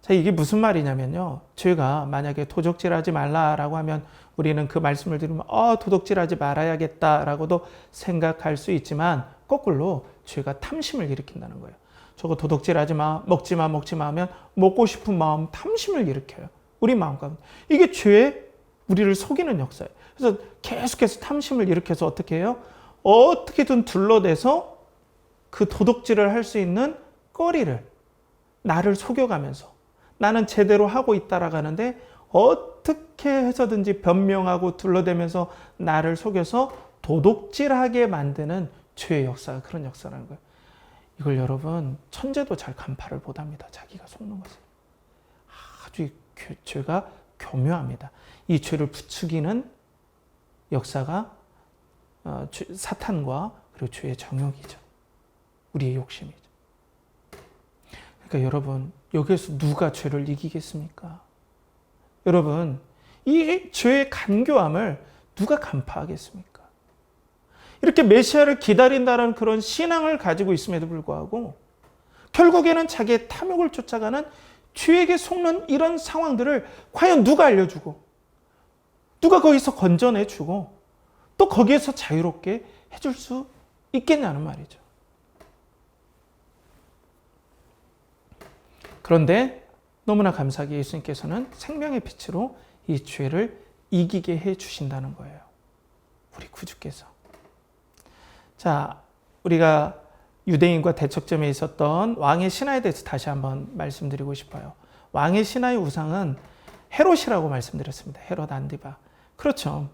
자, 이게 무슨 말이냐면요. 죄가 만약에 도적질하지 말라라고 하면 우리는 그 말씀을 들으면 도덕질하지 말아야겠다라고도 생각할 수 있지만 거꾸로 죄가 탐심을 일으킨다는 거예요. 저거 도덕질하지 마, 먹지 마 하면 먹고 싶은 마음, 탐심을 일으켜요. 우리 마음 가운데. 이게 죄의 우리를 속이는 역사예요. 그래서 계속해서 탐심을 일으켜서 어떻게 해요? 어떻게든 둘러대서 그 도덕질을 할 수 있는 거리를 나를 속여가면서 나는 제대로 하고 있다라고 하는데 어떻게 해서든지 변명하고 둘러대면서 나를 속여서 도둑질하게 만드는 죄의 역사가 그런 역사라는 거예요. 이걸 여러분 천재도 잘 간파를 못합니다. 자기가 속는 것을. 아주 죄가 교묘합니다. 이 죄를 부추기는 역사가 사탄과 그리고 죄의 정욕이죠. 우리의 욕심이죠. 그러니까 여러분 여기에서 누가 죄를 이기겠습니까? 여러분 이 죄의 간교함을 누가 간파하겠습니까? 이렇게 메시아를 기다린다는 그런 신앙을 가지고 있음에도 불구하고 결국에는 자기의 탐욕을 쫓아가는 죄에게 속는 이런 상황들을 과연 누가 알려주고 누가 거기서 건져내주고 또 거기에서 자유롭게 해줄 수 있겠냐는 말이죠. 그런데 너무나 감사하게 예수님께서는 생명의 빛으로 이 죄를 이기게 해 주신다는 거예요. 우리 구주께서. 자, 우리가 유대인과 대척점에 있었던 왕의 신하에 대해서 다시 한번 말씀드리고 싶어요. 왕의 신하의 우상은 헤롯이라고 말씀드렸습니다. 헤롯 안디바. 그렇죠.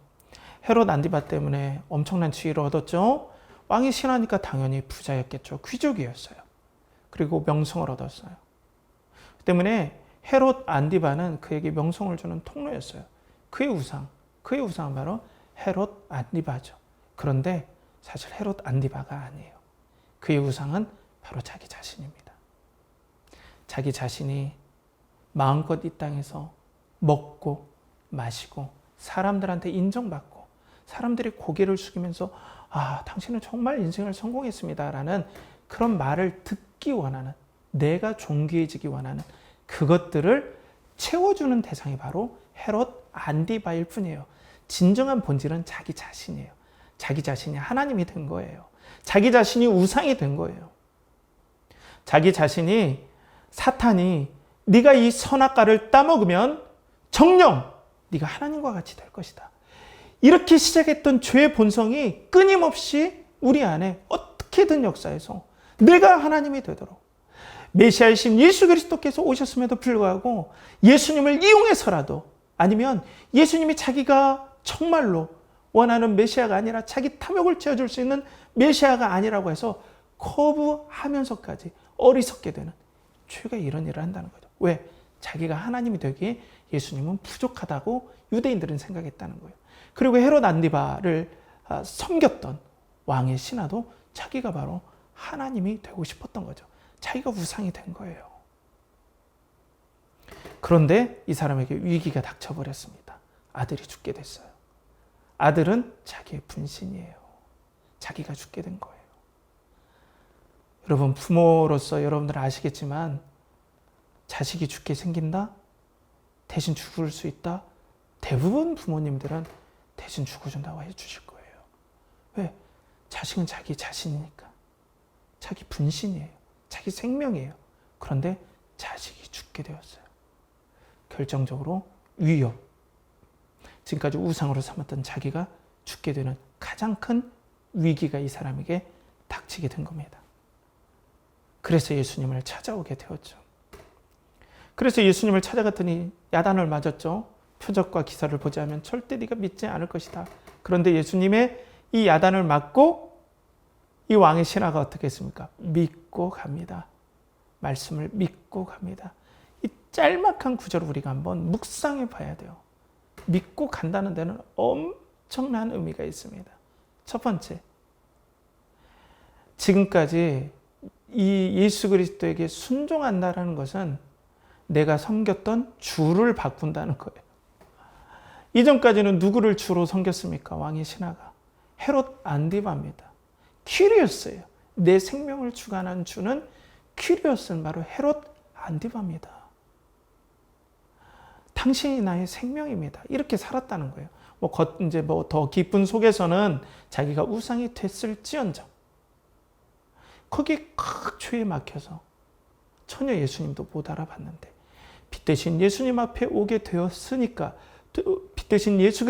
헤롯 안디바 때문에 엄청난 지위를 얻었죠. 왕의 신하니까 당연히 부자였겠죠. 귀족이었어요. 그리고 명성을 얻었어요. 그 때문에 헤롯 안디바는 그에게 명성을 주는 통로였어요. 그의 우상은 바로 헤롯 안디바죠. 그런데 사실 헤롯 안디바가 아니에요. 그의 우상은 바로 자기 자신입니다. 자기 자신이 마음껏 이 땅에서 먹고 마시고 사람들한테 인정받고 사람들이 고개를 숙이면서 당신은 정말 인생을 성공했습니다 라는 그런 말을 듣기 원하는, 내가 존귀해지기 원하는 그것들을 채워주는 대상이 바로 헤롯 안디바일 뿐이에요. 진정한 본질은 자기 자신이에요. 자기 자신이 하나님이 된 거예요. 자기 자신이 우상이 된 거예요. 자기 자신이 사탄이 네가 이 선악과를 따먹으면 정녕 네가 하나님과 같이 될 것이다. 이렇게 시작했던 죄의 본성이 끊임없이 우리 안에 어떻게든 역사해서 내가 하나님이 되도록 메시아이신 예수 그리스도께서 오셨음에도 불구하고 예수님을 이용해서라도 아니면 예수님이 자기가 정말로 원하는 메시아가 아니라 자기 탐욕을 채워줄 수 있는 메시아가 아니라고 해서 거부하면서까지 어리석게 되는 죄가 이런 일을 한다는 거죠. 왜? 자기가 하나님이 되기에 예수님은 부족하다고 유대인들은 생각했다는 거예요. 그리고 헤롯 안디바를 섬겼던 왕의 신하도 자기가 바로 하나님이 되고 싶었던 거죠. 자기가 우상이 된 거예요. 그런데 이 사람에게 위기가 닥쳐버렸습니다. 아들이 죽게 됐어요. 아들은 자기의 분신이에요. 자기가 죽게 된 거예요. 여러분, 부모로서 여러분들 아시겠지만 자식이 죽게 생긴다? 대신 죽을 수 있다? 대부분 부모님들은 대신 죽어준다고 해주실 거예요. 왜? 자식은 자기 자신이니까. 자기 분신이에요. 자기 생명이에요. 그런데 자식이 죽게 되었어요. 결정적으로 위협. 지금까지 우상으로 삼았던 자기가 죽게 되는 가장 큰 위기가 이 사람에게 닥치게 된 겁니다. 그래서 예수님을 찾아오게 되었죠. 그래서 예수님을 찾아갔더니 야단을 맞았죠. 표적과 기사를 보지 않으면 절대 네가 믿지 않을 것이다. 그런데 예수님의 이 야단을 맞고 이 왕의 신하가 어떻게 했습니까? 믿고 갑니다. 말씀을 믿고 갑니다. 이 짤막한 구절을 우리가 한번 묵상해 봐야 돼요. 믿고 간다는 데는 엄청난 의미가 있습니다. 첫 번째, 지금까지 이 예수 그리스도에게 순종한다는 것은 내가 섬겼던 주를 바꾼다는 거예요. 이전까지는 누구를 주로 섬겼습니까? 왕의 신하가. 헤롯 안디바입니다. 퀴리어스예요. 내 생명을 주관한 주는 퀴리오스는 바로 헤롯 안디바입니다. 당신이 나의 생명입니다. 이렇게 살았다는 거예요. 이제 더 깊은 속에서는 자기가 우상이 됐을지언정 거기에 꽉 죄에 막혀서 처녀 예수님도 못 알아봤는데 빛 대신 예수님 앞에 오게 되었으니까 빛 대신 예수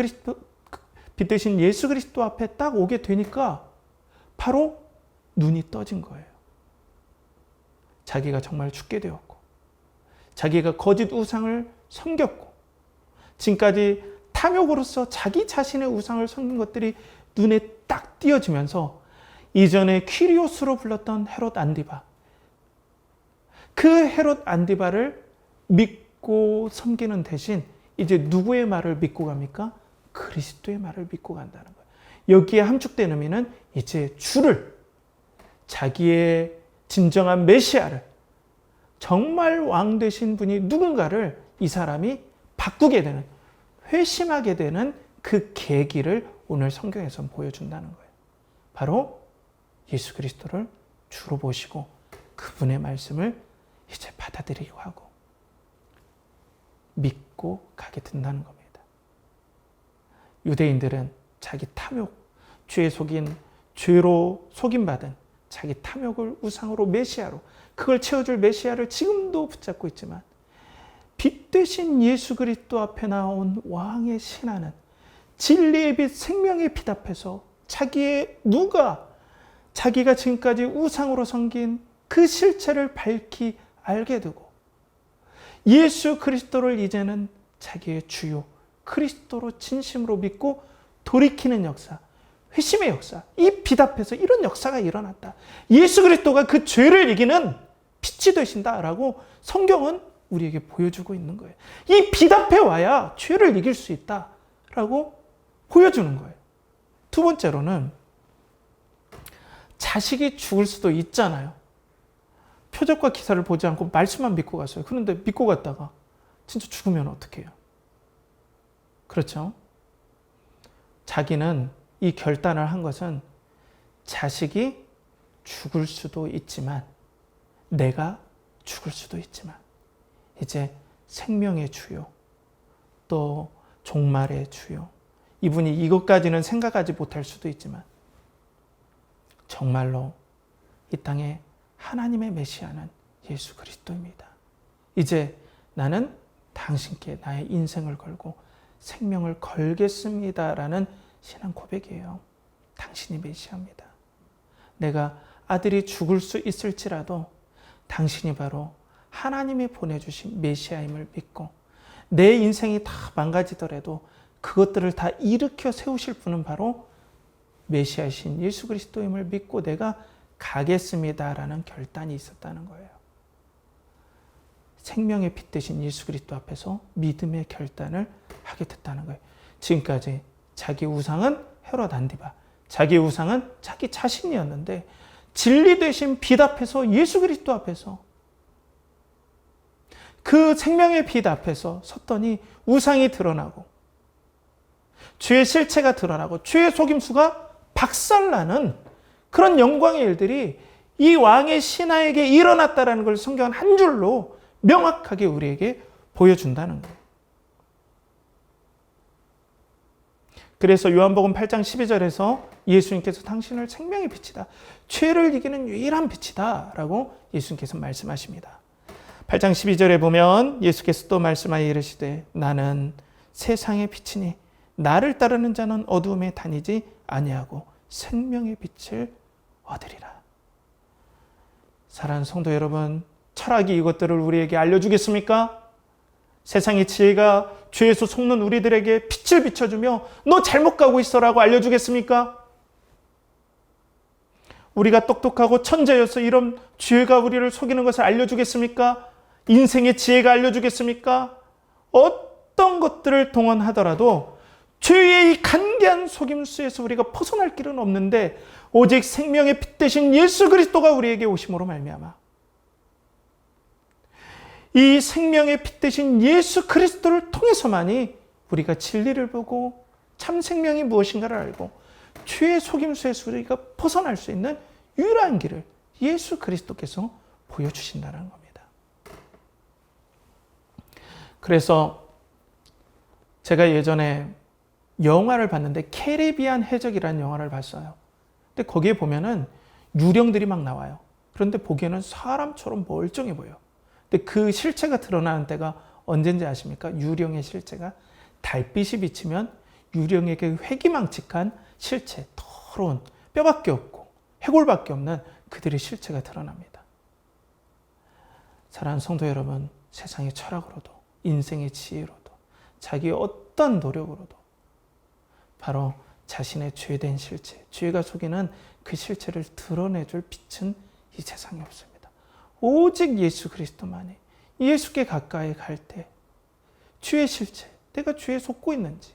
그리스도 앞에 딱 오게 되니까 바로 눈이 떠진 거예요. 자기가 정말 죽게 되었고 자기가 거짓 우상을 섬겼고 지금까지 탐욕으로서 자기 자신의 우상을 섬긴 것들이 눈에 딱 띄어지면서 이전에 퀴리오스로 불렀던 헤롯 안디바, 그 헤롯 안디바를 믿고 섬기는 대신 이제 누구의 말을 믿고 갑니까? 그리스도의 말을 믿고 간다는 거예요. 여기에 함축된 의미는 이제 주를, 자기의 진정한 메시아를, 정말 왕 되신 분이 누군가를 이 사람이 바꾸게 되는, 회심하게 되는 그 계기를 오늘 성경에서 보여준다는 거예요. 바로 예수 그리스도를 주로 보시고 그분의 말씀을 이제 받아들이고 하고 믿고 가게 된다는 겁니다. 유대인들은 자기 탐욕, 죄로 속임받은 자기 탐욕을 우상으로 메시아로, 그걸 채워줄 메시아를 지금도 붙잡고 있지만 빛 대신 예수 그리스도 앞에 나온 왕의 신하는 진리의 빛, 생명의 빛 앞에서 자기가 지금까지 우상으로 섬긴 그 실체를 밝히 알게 되고 예수 그리스도를 이제는 자기의 주요 그리스도로 진심으로 믿고 돌이키는 역사, 회심의 역사, 이 빛 앞에서 이런 역사가 일어났다. 예수 그리스도가 그 죄를 이기는 빛이 되신다라고 성경은 우리에게 보여주고 있는 거예요. 이 빛 앞에 와야 죄를 이길 수 있다라고 보여주는 거예요. 두 번째로는 자식이 죽을 수도 있잖아요. 표적과 기사를 보지 않고 말씀만 믿고 갔어요. 그런데 믿고 갔다가 진짜 죽으면 어떻게 해요? 그렇죠? 자기는 이 결단을 한 것은 자식이 죽을 수도 있지만, 내가 죽을 수도 있지만, 이제 생명의 주요, 또 종말의 주요, 이분이 이것까지는 생각하지 못할 수도 있지만 정말로 이 땅에 하나님의 메시아는 예수 그리스도입니다. 이제 나는 당신께 나의 인생을 걸고 생명을 걸겠습니다라는 신앙 고백이에요. 당신이 메시아입니다. 내가 아들이 죽을 수 있을지라도 당신이 바로 하나님이 보내주신 메시아임을 믿고 내 인생이 다 망가지더라도 그것들을 다 일으켜 세우실 분은 바로 메시아이신 예수 그리스도임을 믿고 내가 가겠습니다라는 결단이 있었다는 거예요. 생명의 빛 대신 예수 그리스도 앞에서 믿음의 결단을 하게 됐다는 거예요. 지금까지 자기 우상은 헤롯 안디바, 자기 우상은 자기 자신이었는데 진리 되신 빛 앞에서, 예수 그리스도 앞에서, 그 생명의 빛 앞에서 섰더니 우상이 드러나고 죄의 실체가 드러나고 죄의 속임수가 박살나는 그런 영광의 일들이 이 왕의 신하에게 일어났다는 걸 성경은 한 줄로 명확하게 우리에게 보여준다는 거예요. 그래서 요한복음 8장 12절에서 예수님께서 당신을 생명의 빛이다, 죄를 이기는 유일한 빛이다 라고 예수님께서 말씀하십니다. 8장 12절에 보면 예수께서 또 말씀하여 이르시되 나는 세상의 빛이니 나를 따르는 자는 어두움에 다니지 아니하고 생명의 빛을 얻으리라. 사랑하는 성도 여러분, 철학이 이것들을 우리에게 알려주겠습니까? 세상의 지혜가 죄에서 속는 우리들에게 빛을 비춰주며 너 잘못 가고 있어라고 알려주겠습니까? 우리가 똑똑하고 천재여서 이런 죄가 우리를 속이는 것을 알려주겠습니까? 인생의 지혜가 알려주겠습니까? 어떤 것들을 동원하더라도 죄의 이 간계한 속임수에서 우리가 벗어날 길은 없는데 오직 생명의 빛 대신 예수 그리스도가 우리에게 오심으로 말미암아 이 생명의 빛 대신 예수 그리스도를 통해서만이 우리가 진리를 보고 참 생명이 무엇인가를 알고 죄의 속임수에서 우리가 벗어날 수 있는 유일한 길을 예수 그리스도께서 보여주신다는 겁니다. 그래서 제가 예전에 영화를 봤는데 캐리비안 해적이라는 영화를 봤어요. 근데 거기에 보면은 유령들이 막 나와요. 그런데 보기에는 사람처럼 멀쩡해 보여요. 근데 그 실체가 드러나는 때가 언젠지 아십니까? 유령의 실체가 달빛이 비치면 유령에게 회기망측한 실체, 더러운 뼈밖에 없고 해골밖에 없는 그들의 실체가 드러납니다. 사랑하는 성도 여러분, 세상의 철학으로도 인생의 지혜로도 자기의 어떤 노력으로도 바로 자신의 죄된 실체, 죄가 속이는 그 실체를 드러내줄 빛은 이 세상에 없습니다. 오직 예수 그리스도만이 예수께 가까이 갈 때 죄의 실체, 내가 죄에 속고 있는지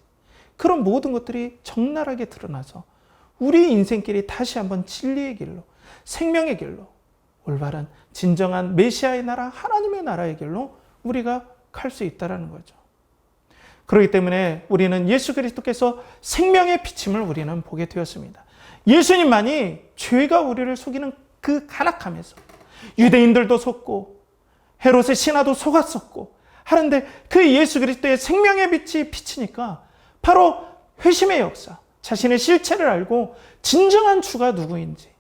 그런 모든 것들이 적나라하게 드러나서 우리 인생길이 다시 한번 진리의 길로, 생명의 길로, 올바른 진정한 메시아의 나라, 하나님의 나라의 길로 우리가 갈 수 있다는 거죠. 그렇기 때문에 우리는 예수 그리스도께서 생명의 비침을 우리는 보게 되었습니다. 예수님만이 죄가 우리를 속이는 그 간악함에서 유대인들도 속고 헤롯의 신하도 속았었고 하는데 그 예수 그리스도의 생명의 빛이 비치니까 바로 회심의 역사, 자신의 실체를 알고 진정한 주가 누구인지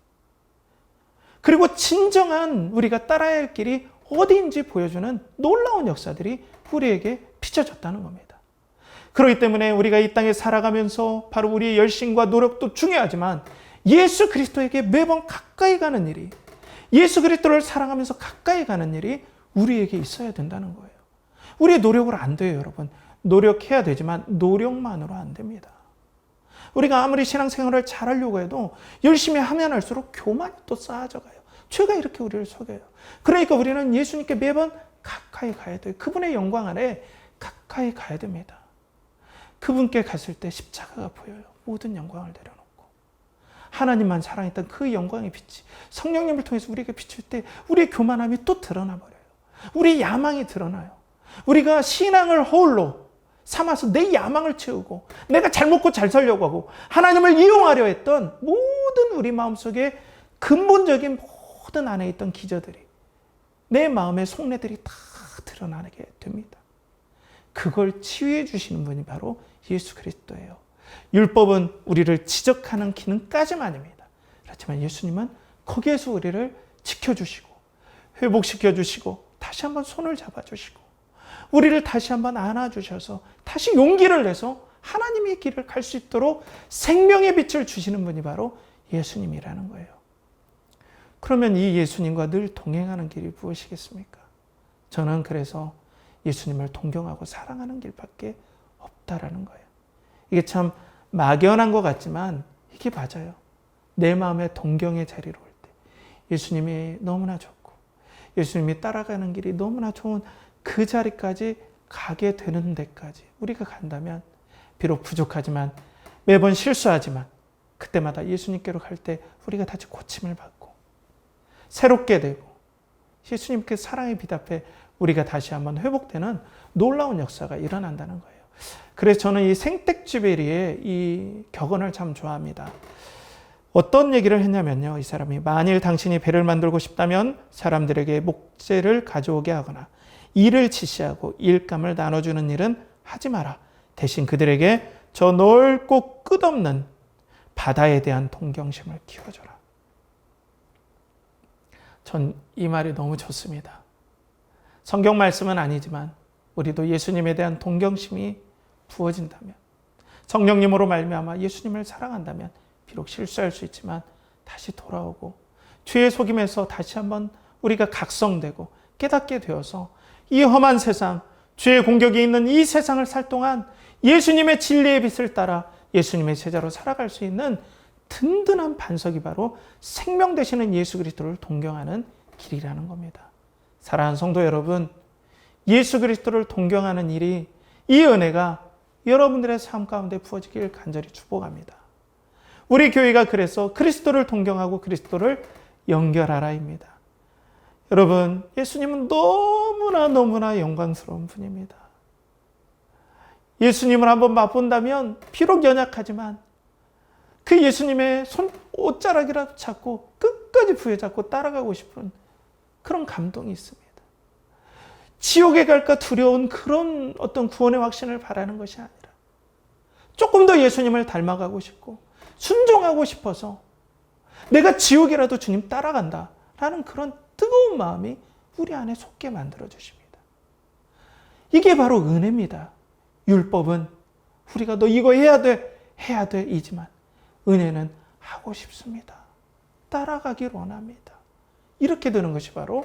그리고 진정한 우리가 따라야 할 길이 어디인지 보여주는 놀라운 역사들이 우리에게 비춰졌다는 겁니다. 그렇기 때문에 우리가 이 땅에 살아가면서 바로 우리의 열심과 노력도 중요하지만 예수 그리스도에게 매번 가까이 가는 일이, 예수 그리스도를 사랑하면서 가까이 가는 일이 우리에게 있어야 된다는 거예요. 우리의 노력으로 안 돼요, 여러분. 노력해야 되지만 노력만으로 안 됩니다. 우리가 아무리 신앙생활을 잘하려고 해도 열심히 하면 할수록 교만이 또 쌓아져가요. 죄가 이렇게 우리를 속여요. 그러니까 우리는 예수님께 매번 가까이 가야 돼요. 그분의 영광 안에 가까이 가야 됩니다. 그분께 갔을 때 십자가가 보여요. 모든 영광을 내려놓고. 하나님만 사랑했던 그 영광의 빛이 성령님을 통해서 우리에게 비칠 때 우리의 교만함이 또 드러나 버려요. 우리의 야망이 드러나요. 우리가 신앙을 허울로 삼아서 내 야망을 채우고 내가 잘 먹고 잘 살려고 하고 하나님을 이용하려 했던 모든 우리 마음속에 근본적인 모든 안에 있던 기저들이 내 마음의 속내들이 다 드러나게 됩니다. 그걸 치유해 주시는 분이 바로 예수 그리스도예요. 율법은 우리를 지적하는 기능까지만입니다. 그렇지만 예수님은 거기에서 우리를 지켜주시고 회복시켜주시고 다시 한번 손을 잡아주시고 우리를 다시 한번 안아주셔서 다시 용기를 내서 하나님의 길을 갈 수 있도록 생명의 빛을 주시는 분이 바로 예수님이라는 거예요. 그러면 이 예수님과 늘 동행하는 길이 무엇이겠습니까? 저는 그래서 예수님을 동경하고 사랑하는 길밖에 없다라는 거예요. 이게 참 막연한 것 같지만 이게 맞아요. 내 마음의 동경의 자리로 올 때 예수님이 너무나 좋고 예수님이 따라가는 길이 너무나 좋은 그 자리까지 가게 되는 데까지 우리가 간다면 비록 부족하지만 매번 실수하지만 그때마다 예수님께로 갈 때 우리가 다시 고침을 받고 새롭게 되고 예수님께 사랑의 빛 앞에 우리가 다시 한번 회복되는 놀라운 역사가 일어난다는 거예요. 그래서 저는 이 생텍쥐베리의 이 격언을 참 좋아합니다. 어떤 얘기를 했냐면요. 이 사람이 만일 당신이 배를 만들고 싶다면 사람들에게 목재를 가져오게 하거나 일을 지시하고 일감을 나눠주는 일은 하지 마라. 대신 그들에게 저 넓고 끝없는 바다에 대한 동경심을 키워줘라. 전 이 말이 너무 좋습니다. 성경 말씀은 아니지만 우리도 예수님에 대한 동경심이 부어진다면 성령님으로 말미암아 예수님을 사랑한다면 비록 실수할 수 있지만 다시 돌아오고 죄의 속임에서 다시 한번 우리가 각성되고 깨닫게 되어서 이 험한 세상, 죄의 공격이 있는 이 세상을 살 동안 예수님의 진리의 빛을 따라 예수님의 제자로 살아갈 수 있는 든든한 반석이 바로 생명 되시는 예수 그리스도를 동경하는 길이라는 겁니다. 사랑하는 성도 여러분, 예수 그리스도를 동경하는 일이 이 은혜가 여러분들의 삶 가운데 부어지길 간절히 축복합니다. 우리 교회가 그래서 그리스도를 동경하고 그리스도를 연결하라입니다. 여러분, 예수님은 너무나 영광스러운 분입니다. 예수님을 한번 맛본다면 비록 연약하지만 그 예수님의 옷자락이라도 잡고 끝까지 부여잡고 따라가고 싶은 그런 감동이 있습니다. 지옥에 갈까 두려운 그런 어떤 구원의 확신을 바라는 것이 아니라 조금 더 예수님을 닮아가고 싶고 순종하고 싶어서 내가 지옥이라도 주님 따라간다라는 그런 뜨거운 마음이 우리 안에 솟게 만들어 주십니다. 이게 바로 은혜입니다. 율법은 우리가 너 이거 해야 돼 이지만 은혜는 하고 싶습니다. 따라가길 원합니다. 이렇게 되는 것이 바로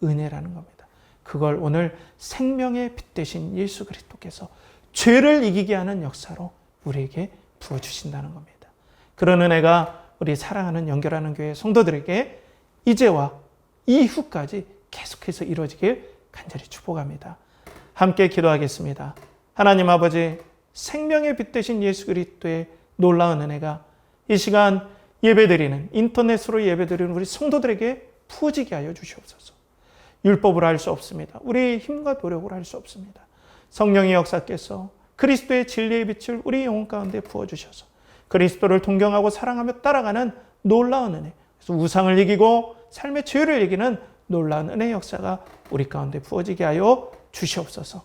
은혜라는 겁니다. 그걸 오늘 생명의 빛 되신 예수 그리스도께서 죄를 이기게 하는 역사로 우리에게 부어주신다는 겁니다. 그런 은혜가 우리 사랑하는 연결하는 교회 성도들에게 이제와 이후까지 계속해서 이루어지길 간절히 축복합니다. 함께 기도하겠습니다. 하나님 아버지, 생명의 빛 되신 예수 그리스도의 놀라운 은혜가 이 시간 예배드리는, 인터넷으로 예배드리는 우리 성도들에게 부어지게 하여 주시옵소서. 율법으로 할 수 없습니다. 우리의 힘과 노력으로 할 수 없습니다. 성령의 역사께서 그리스도의 진리의 빛을 우리 영혼 가운데 부어주셔서 그리스도를 동경하고 사랑하며 따라가는 놀라운 은혜, 그래서 우상을 이기고 삶의 죄를 이기는 놀라운 은혜의 역사가 우리 가운데 부어지게 하여 주시옵소서.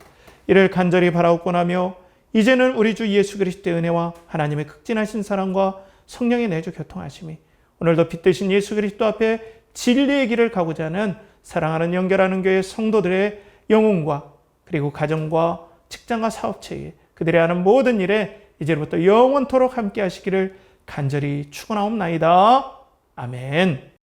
이를 간절히 바라옵고나며 이제는 우리 주 예수 그리스도의 은혜와 하나님의 극진하신 사랑과 성령의 내주 교통하심이 오늘도 빛 되신 예수 그리스도 앞에 진리의 길을 가고자 하는 사랑하는 연결하는 교회 성도들의 영혼과 그리고 가정과 직장과 사업체에 그들이 하는 모든 일에 이제부터 영원토록 함께 하시기를 간절히 축원하옵나이다. 아멘.